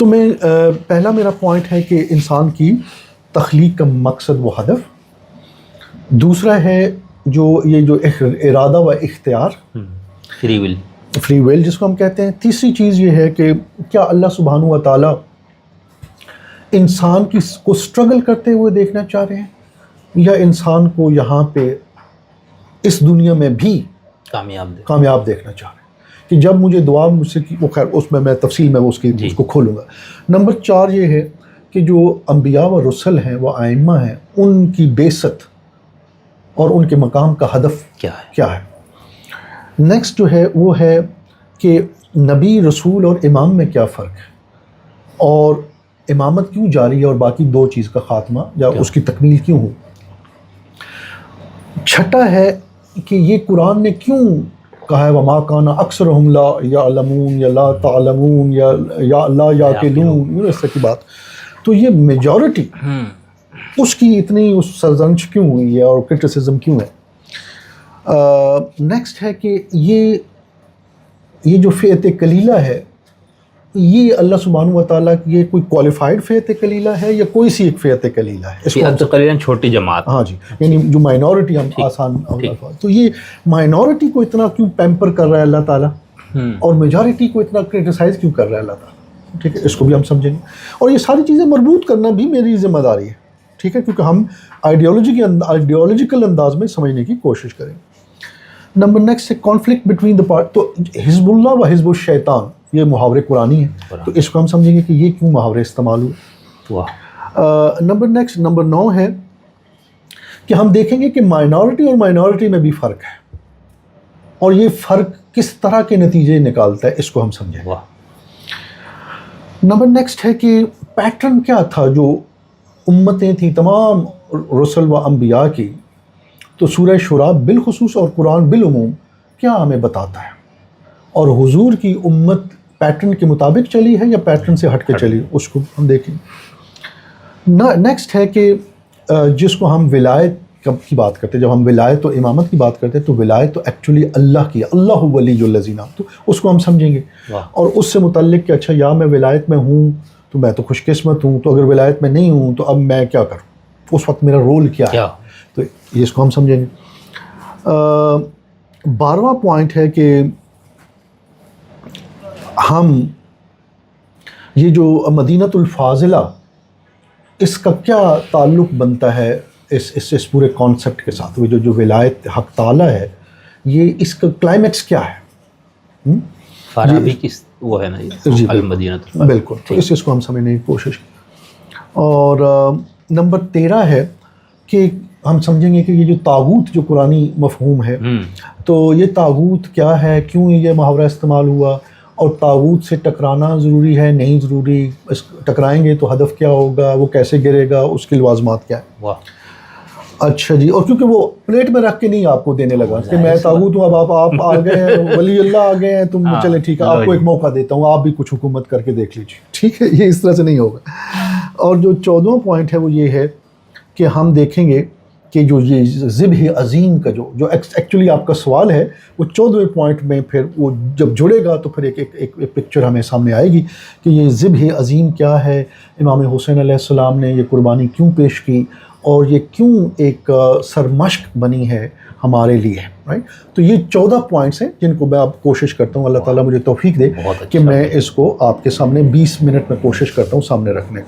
تو میں پہلا میرا پوائنٹ ہے کہ انسان کی تخلیق کا مقصد و ہدف. دوسرا ہے جو ارادہ و اختیار، فری ویل جس کو ہم کہتے ہیں. تیسری چیز یہ ہے کہ کیا اللہ سبحانہ و تعالیٰ انسان کو اسٹرگل کرتے ہوئے دیکھنا چاہ رہے ہیں یا انسان کو یہاں پہ اس دنیا میں بھی کامیاب دیکھنا چاہ رہے ہیں. کہ جب مجھے دعا مجھ سے وہ خیر اس میں تفصیل میں اس کو کھولوں گا. نمبر 4 یہ ہے کہ جو انبیاء و رسل ہیں وہ ائمہ ہیں، ان کی بعثت اور ان کے مقام کا ہدف کیا ہے. نیکسٹ جو ہے وہ ہے کہ نبی رسول اور امام میں کیا فرق ہے اور امامت کیوں جاری ہے اور باقی 2 چیز کا خاتمہ یا اس کی تکمیل کیوں ہو. چھٹا ہے کہ یہ قرآن نے کیوں کہا ہے وما کان اکثرہم لا یعلمون یا لا تعلمون یا لا یعقلون، اس طرح کی بات. تو یہ میجورٹی اس کی اتنی اس سرزنش کیوں ہوئی ہے اور کرٹیسزم کیوں ہے. نیکسٹ ہے کہ یہ جو فئت قلیلہ ہے یہ اللہ سبحانہ و تعالیٰ کی یہ کوئی کوالیفائڈ فئت قلیلہ ہے یا کوئی سی ایک فئت قلیلہ ہے. فئت قلیلہ چھوٹی جماعت. ہاں جی، یعنی جو مائنورٹی ہم آسان. تو یہ مائنورٹی کو اتنا کیوں پیمپر کر رہا ہے اللہ تعالیٰ اور میجورٹی کو اتنا کرٹیسائز کیوں کر رہا ہے اللہ تعالیٰ. ٹھیک ہے، اس کو بھی ہم سمجھیں گے. اور یہ ساری چیزیں مربوط کرنا بھی میری ذمہ داری ہے. ٹھیک ہے، کیونکہ ہم آئیڈیالوجیکل انداز میں سمجھنے کی کوشش کریں. نمبر نیکسٹ ہے کانفلکٹ بٹوین دا پارٹ. تو حزب اللہ و حزب الشیطان یہ محاورے قرآنی ہیں، تو اس کو ہم سمجھیں گے کہ یہ کیوں محاورے استعمال ہوئے. نمبر 9 ہے کہ ہم دیکھیں گے کہ مائنورٹی اور مائنورٹی میں بھی فرق ہے اور یہ فرق کس طرح کے نتیجے نکالتا ہے، اس کو ہم سمجھیں گے. نمبر نیکسٹ ہے کہ پیٹرن کیا تھا جو امتیں تھیں تمام رسل و انبیاء کی. تو سورہ شورا بالخصوص اور قرآن بالعموم کیا ہمیں بتاتا ہے اور حضور کی امت پیٹرن کے مطابق چلی ہے یا پیٹرن سے ہٹ کے چلی، اس کو ہم دیکھیں. نیکسٹ ہے کہ جس کو ہم ولایت کی بات کرتے ہیں، جب ہم ولایت و امامت کی بات کرتے ہیں تو ولایت تو ایکچولی اللہ کی، اللہ ولی الذین، تو اس کو ہم سمجھیں گے. اور اس سے متعلق کہ اچھا یا میں ولایت میں ہوں تو میں تو خوش قسمت ہوں، تو اگر ولایت میں نہیں ہوں تو اب میں کیا کروں، اس وقت میرا رول کیا ہے، تو اس کو ہم سمجھیں گے. 12واں پوائنٹ ہے کہ ہم یہ جو مدینۃ الفاضلہ اس کا کیا تعلق بنتا ہے اس پورے کانسیپٹ کے ساتھ. وہ جو ولایت حق تعالیٰ ہے یہ اس کا کلائمیکس کیا ہے. فارابی کی وہ ہے نا المدینۃ الفاضلہ. بالکل، تو اس کو ہم سمجھنے کی کوشش. اور نمبر 13 ہے کہ ہم سمجھیں گے کہ یہ جو طاغوت جو قرآنی مفہوم ہے تو یہ طاغوت کیا ہے، کیوں یہ محاورہ استعمال ہوا اور طاغوت سے ٹکرانا ضروری ہے نہیں ضروری، ٹکرائیں گے تو ہدف کیا ہوگا، وہ کیسے گرے گا، اس کے لوازمات کیا ہے. اچھا جی. اور کیونکہ وہ پلیٹ میں رکھ کے نہیں آپ کو دینے لگا کہ میں طاغوت ہوں، اب آپ آ گئے ہیں، ولی اللہ آ گئے ہیں، تم چلیں ٹھیک ہے آپ کو ایک موقع دیتا ہوں، آپ بھی کچھ حکومت کر کے دیکھ لیجیے. ٹھیک ہے، یہ اس طرح سے نہیں ہوگا. اور جو 14واں پوائنٹ ہے وہ یہ ہے کہ ہم دیکھیں گے کہ جو یہ ذبح عظیم کا جو ایکچولی آپ کا سوال ہے وہ 14ویں پوائنٹ میں پھر وہ جب جڑے گا تو پھر ایک پکچر ہمیں سامنے آئے گی کہ یہ ذبح عظیم کیا ہے، امام حسین علیہ السلام نے یہ قربانی کیوں پیش کی اور یہ کیوں ایک سرمشق بنی ہے ہمارے لیے. رائٹ، تو یہ 14 پوائنٹس ہیں جن کو میں اب کوشش کرتا ہوں اللہ تعالیٰ مجھے توفیق دے کہ میں اس کو آپ کے سامنے 20 منٹ میں کوشش کرتا ہوں سامنے رکھنے.